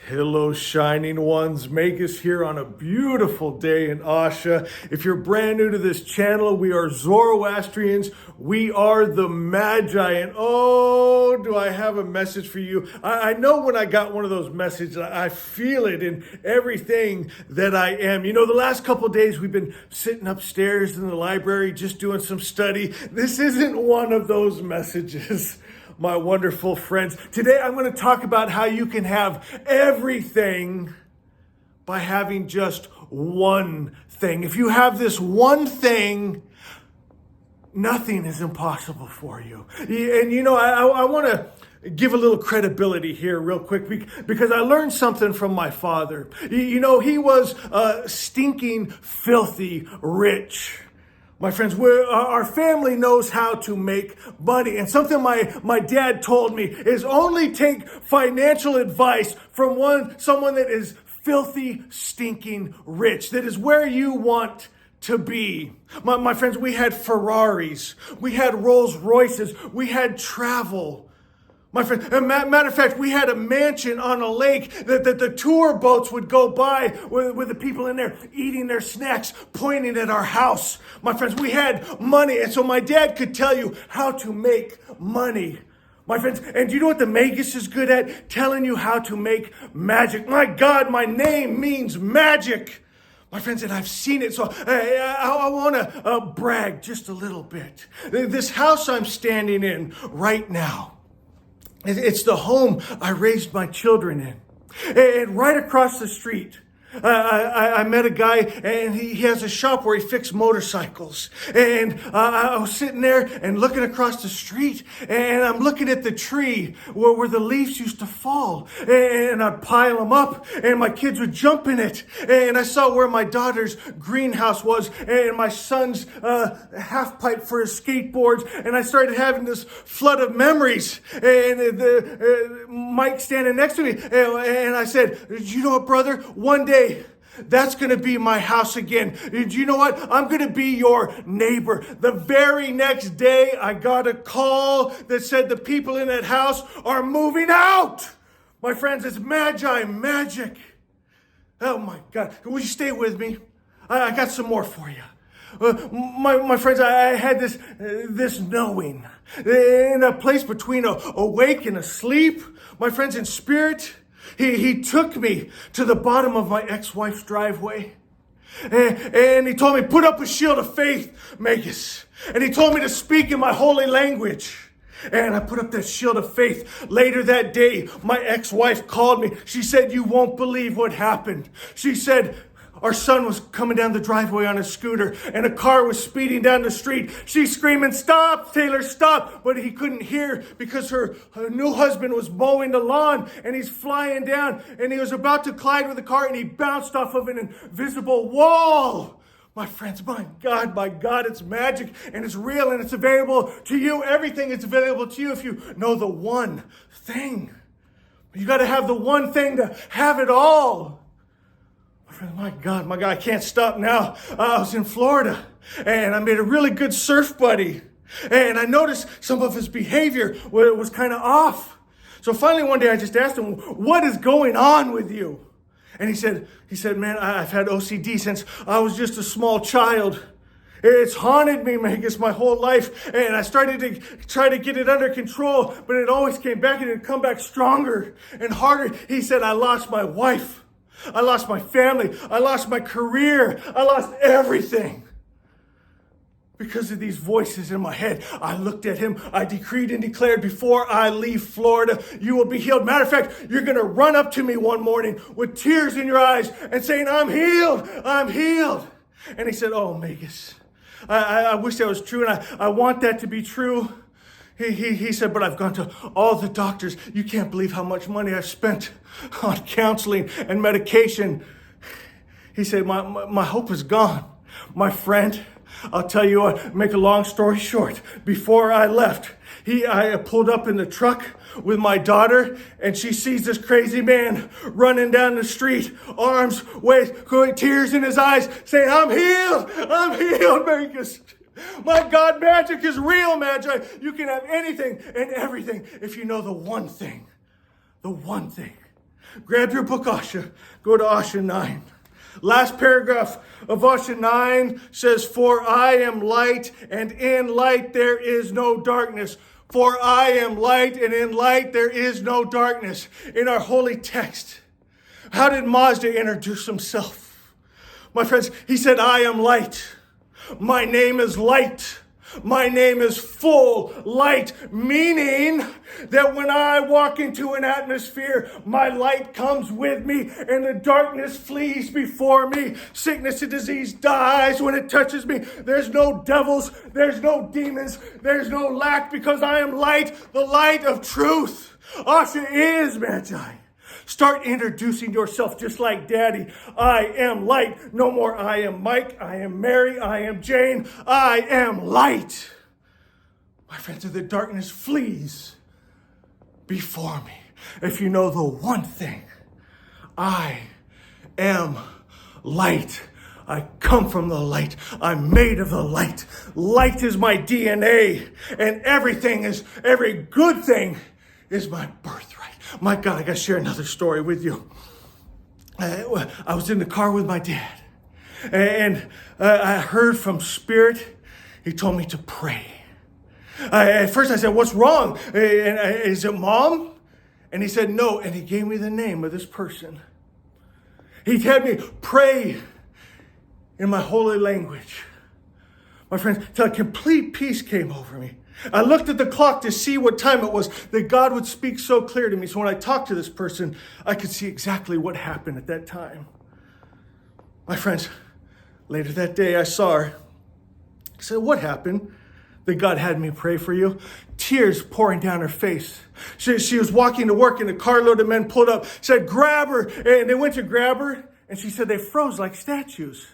Hello, shining ones. Magus here on a beautiful day in Asha. If you're brand new to this channel, we are Zoroastrians. We are the Magi. And oh, do I have a message for you. I know when I got one of those messages, I feel it in everything that I am. You know, the last couple of days we've been sitting upstairs in the library just doing some study. This isn't one of those messages. My wonderful friends. Today I'm going to talk about how you can have everything by having just one thing. If you have this one thing, nothing is impossible for you. And you know, I want to give a little credibility here real quick because I learned something from my father. You know, he was stinking, filthy rich. My friends, our family knows how to make money. And something my dad told me is only take financial advice from someone that is filthy, stinking rich. That is where you want to be. My friends, we had Ferraris. We had Rolls Royces. We had travel. My friend, matter of fact, we had a mansion on a lake that the tour boats would go by with the people in there eating their snacks, pointing at our house. My friends, we had money. And so my dad could tell you how to make money. My friends, and do you know what the Magus is good at? Telling you how to make magic. My God, my name means magic. My friends, and I've seen it, so I want to brag just a little bit. This house I'm standing in right now, it's the home I raised my children in. And right across the street, I met a guy, and he has a shop where he fixed motorcycles. And I was sitting there and looking across the street, and I'm looking at the tree where the leaves used to fall. And I'd pile them up, and my kids would jump in it. And I saw where my daughter's greenhouse was, and my son's half pipe for his skateboards. And I started having this flood of memories. And Mike standing next to me, and I said, you know what, brother? One day, that's going to be my house again. Do you know what? I'm going to be your neighbor. The very next day, I got a call that said the people in that house are moving out. My friends, it's Magi magic. Oh my God. Will you stay with me? I got some more for you. My friends, I had this knowing in a place between awake and asleep. My friends, in spirit, He took me to the bottom of my ex-wife's driveway. And he told me, put up a shield of faith, Magus. And he told me to speak in my holy language. And I put up that shield of faith. Later that day, my ex-wife called me. She said, you won't believe what happened. She said, our son was coming down the driveway on a scooter, and a car was speeding down the street. She's screaming, stop, Taylor, stop. But he couldn't hear because her new husband was mowing the lawn, and he's flying down, and he was about to collide with the car, and he bounced off of an invisible wall. My friends, my God, it's magic, and it's real, and it's available to you. Everything is available to you if you know the one thing. You got to have the one thing to have it all. My God, I can't stop now. I was in Florida, and I made a really good surf buddy. And I noticed some of his behavior was kind of off. So finally one day I just asked him, what is going on with you? And he said, man, I've had OCD since I was just a small child. It's haunted me, Magus, my whole life. And I started to try to get it under control, but it always came back, and it'd come back stronger and harder. He said, I lost my wife. I lost my family. I lost my career. I lost everything. Because of these voices in my head, I looked at him. I decreed and declared, before I leave Florida, you will be healed. Matter of fact, you're going to run up to me one morning with tears in your eyes and saying, I'm healed. I'm healed. And he said, oh, Magus, I wish that was true, and I want that to be true. He said, but I've gone to all the doctors. You can't believe how much money I've spent on counseling and medication. He said, my hope is gone. My friend, I'll tell you what, make a long story short. Before I left, I pulled up in the truck with my daughter, and she sees this crazy man running down the street, arms, waist, tears in his eyes, saying, I'm healed, Magus. My God, magic is real, Magi. You can have anything and everything if you know the one thing. The one thing. Grab your book, Asha. Go to Asha 9. Last paragraph of Asha 9 says, "For I am light, and in light there is no darkness." For I am light, and in light there is no darkness. In our holy text, how did Magi introduce himself? My friends, he said, "I am light. My name is light. My name is full light," meaning that when I walk into an atmosphere, my light comes with me and the darkness flees before me. Sickness and disease dies when it touches me. There's no devils, there's no demons, there's no lack, because I am light, the light of truth. Asha is Magi. Start introducing yourself just like Daddy. I am light. No more I am Mike, I am Mary, I am Jane. I am light. My friends, the darkness flees before me. If you know the one thing, I am light. I come from the light. I'm made of the light. Light is my DNA. And every good thing is my birthright. My God, I got to share another story with you. I was in the car with my dad, and I heard from Spirit. He told me to pray. At first I said, "What's wrong? Is it Mom?" And he said, "No." And he gave me the name of this person. He had me pray in my holy language. My friends, till a complete peace came over me. I looked at the clock to see what time it was, that God would speak so clear to me. So when I talked to this person, I could see exactly what happened at that time. My friends, later that day I saw her. I said, "What happened that God had me pray for you?" Tears pouring down her face. She was walking to work and a carload of men pulled up, said, "Grab her." And they went to grab her. And she said they froze like statues.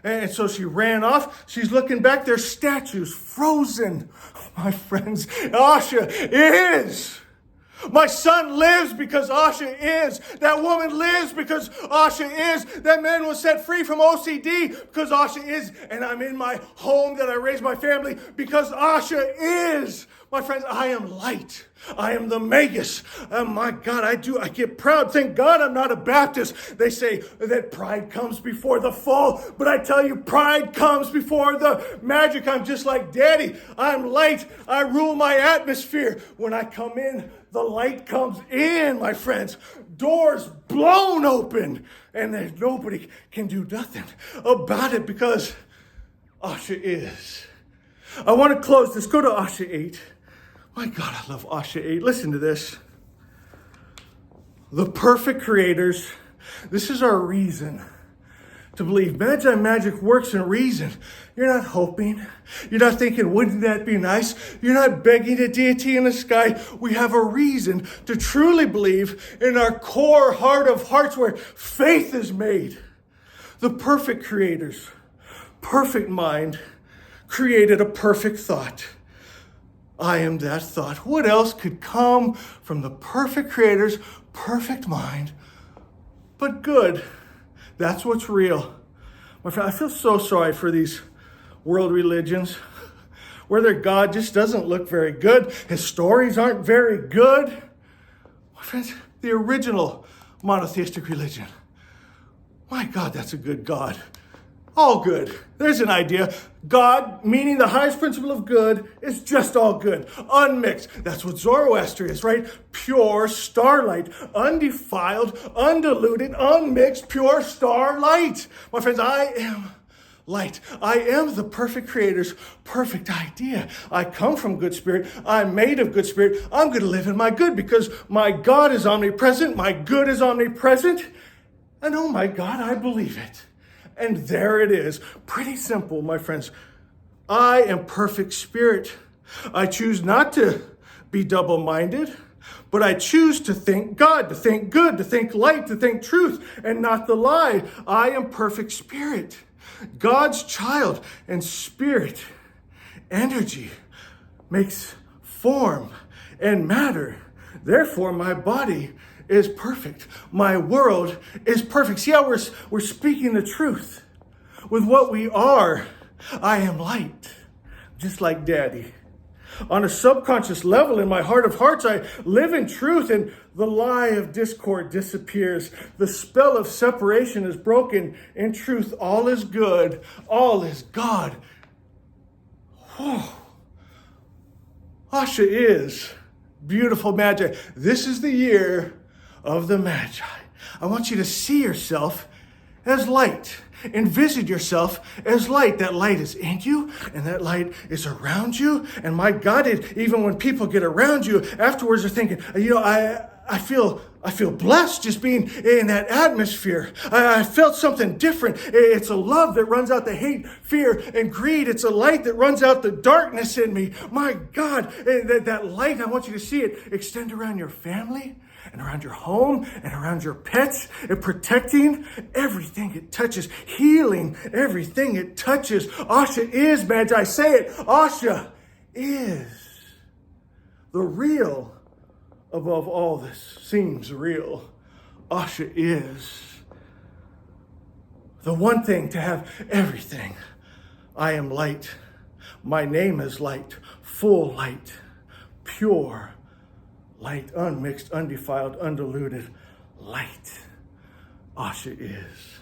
And so she ran off. She's looking back. There's statues frozen. My friends, Asha is. My son lives because Asha is. That woman lives because Asha is. That man was set free from OCD because Asha is. And I'm in my home that I raised my family because Asha is. My friends, I am light. I am the Magus. Oh my God, I get proud. Thank God I'm not a Baptist. They say that pride comes before the fall. But I tell you, pride comes before the magic. I'm just like Daddy. I'm light. I rule my atmosphere. When I come in, the light comes in, my friends. Doors blown open. And then nobody can do nothing about it because Asha is. I want to close this. Go to Asha 8. My God, I love Asha 8. Listen to this. The perfect creators. This is our reason to believe. Magi magic works in reason. You're not hoping. You're not thinking, wouldn't that be nice? You're not begging a deity in the sky. We have a reason to truly believe in our core heart of hearts where faith is made. The perfect creators, perfect mind, created a perfect thought. I am that thought. What else could come from the perfect creator's perfect mind but good? That's what's real. My friend, I feel so sorry for these world religions where their God just doesn't look very good. His stories aren't very good. My friends, the original monotheistic religion. My God, that's a good God. All good. There's an idea. God, meaning the highest principle of good, is just all good. Unmixed. That's what Zoroastrianism is, right? Pure starlight. Undefiled, undiluted, unmixed, pure starlight. My friends, I am light. I am the perfect creator's perfect idea. I come from good spirit. I'm made of good spirit. I'm going to live in my good because my God is omnipresent. My good is omnipresent. And oh my God, I believe it. And there it is. Pretty simple, my friends. I am perfect spirit. I choose not to be double-minded, but I choose to think God, to think good, to think light, to think truth, and not the lie. I am perfect spirit. God's child and spirit energy makes form and matter. Therefore, my body is perfect. My world is perfect. See how we're speaking the truth with what we are. I am light, just like Daddy. On a subconscious level, in my heart of hearts, I live in truth, and the lie of discord disappears. The spell of separation is broken. In truth, all is good. All is God. Whew. Asha is beautiful Magi. This is the year of the Magi. I want you to see yourself as light. Envision yourself as light. That light is in you, and that light is around you. And my God, even when people get around you, afterwards they're thinking, I feel blessed just being in that atmosphere. I felt something different. It's a love that runs out the hate, fear, and greed. It's a light that runs out the darkness in me. My God, that light, I want you to see it extend around your family and around your home and around your pets, and protecting everything it touches, healing everything it touches. Asha is Magi. Say it. Asha is the real above all this seems real. Asha is the one thing to have everything. I am light. My name is light, full light, pure light, unmixed, undefiled, undiluted light. Asha is.